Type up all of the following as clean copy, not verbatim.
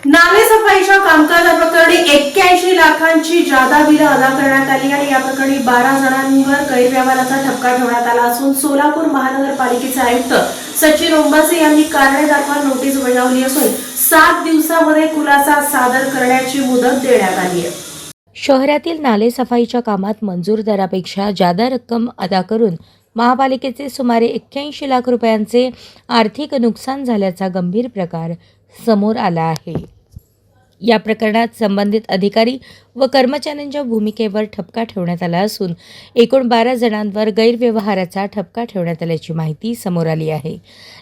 नालेसफाईच्या कामकाजाप्रकरणी 81 लाखांची जादा बिलं अदा करण्यात आली आणि या प्रकरणी 12 जणांवर गैरव्यवहाराचा ठपका ठेवण्यात आला असून सोलापूर महानगरपालिकेचे आयुक्त सचिन ओंबासे यांनी कारणे दाखवा नोटीस बजावली असून 7 दिवसांमध्ये खुलासा सादर करण्याची मुदत देण्यात आली आहे। शहरातील नालेसफाईच्या कामात मंजूर दरापेक्षा जादा रक्कम अदा करून महापालिकेचे सुमारे 81 लाख रुपयांचे आर्थिक नुकसान झाल्याचा गंभीर प्रकार समोर आला आहे। या प्रकरणात संबंधित अधिकारी व कर्मचाऱ्यांच्या भूमिकेवर ठपका ठेवण्यात आला असून एकूण 12 जणांवर गैरव्यवहाराचा ठपका ठेवण्यात आल्याची माहिती समोर आली आहे।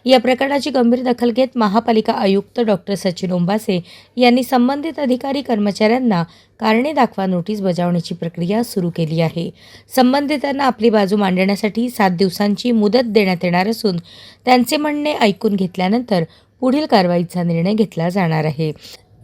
या प्रकरणाची गंभीर दखल घेत महापालिका आयुक्त डॉक्टर सचिन ओंबासे यांनी संबंधित अधिकारी कर्मचाऱ्यांना कारणे दाखवा नोटीस बजावण्याची प्रक्रिया सुरू केली आहे। संबंधितांना आपली बाजू मांडण्यासाठी 7 दिवसांची मुदत देण्यात येणार असून त्यांचे म्हणणे ऐकून घेतल्यानंतर पुढील कारवाईचा निर्णय घेतला जाणार आहे।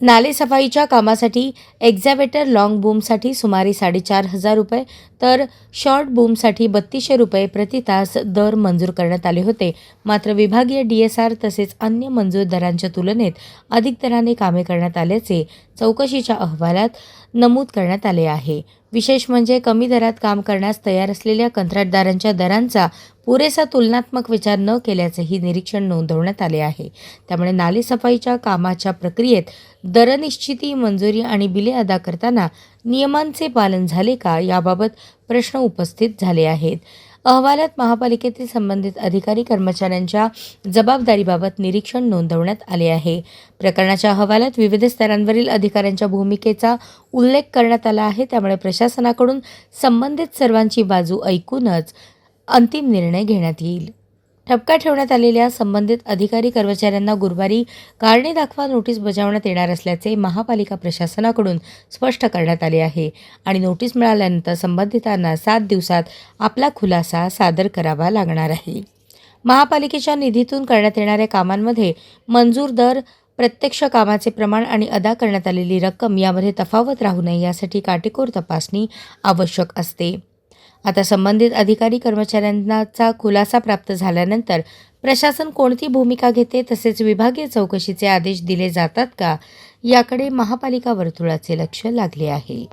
नालेसफाईच्या कामासाठी एक्झॅव्हेटर लॉंग बूमसाठी सुमारे 4,500 रुपये तर शॉर्ट बूमसाठी 3200 रुपये प्रति तास दर मंजूर करण्यात आले होते। मात्र विभागीय DSR तसेच अन्य मंजूर दरांच्या तुलनेत अधिक दराने कामे करण्यात आल्याचे चौकशीच्या अहवालात नमूद करण्यात आले आहे। विशेष म्हणजे कमी दरात काम करण्यास तयार असलेल्या कंत्राटदारांच्या दरांचा पुरेसा तुलनात्मक विचार न केल्याचेही निरीक्षण नोंदवण्यात आले आहे। त्यामुळे नालेसफाईच्या कामाच्या प्रक्रियेत दरनिश्चिती, मंजुरी आणि बिले अदा करताना नियमांचे पालन झाले का याबाबत प्रश्न उपस्थित झाले आहेत। अहवालात महापालिकेतील संबंधित अधिकारी कर्मचाऱ्यांच्या जबाबदारीबाबत निरीक्षण नोंदवण्यात आले आहे। प्रकरणाच्या अहवालात विविध स्तरांवरील अधिकाऱ्यांच्या भूमिकेचा उल्लेख करण्यात आला आहे। त्यामुळे प्रशासनाकडून संबंधित सर्वांची बाजू ऐकूनच अंतिम निर्णय घेण्यात येईल। ठपका ठेवण्यात आलेल्या संबंधित अधिकारी कर्मचाऱ्यांना गुरुवारी कारणे दाखवा नोटीस बजावण्यात येणार असल्याचे महापालिका प्रशासनाकडून स्पष्ट करण्यात आले आहे आणि नोटीस मिळाल्यानंतर संबंधितांना 7 दिवसात आपला खुलासा सादर करावा लागणार आहे। महापालिकेच्या निधीतून करण्यात येणाऱ्या कामांमध्ये मंजूर दर, प्रत्यक्ष कामाचे प्रमाण आणि अदा करण्यात आलेली रक्कम यामध्ये तफावत राहू नये यासाठी काटेकोर तपासणी आवश्यक असते। आता संबंधित अधिकारी कर्मचाऱ्यांचा खुलासा प्राप्त झाल्यानंतर प्रशासन कोणती भूमिका घेते तसेच विभागीय चौकशीचे आदेश दिले जातात का याकडे महापालिका वर्तुळाचे लक्ष लागले आहे।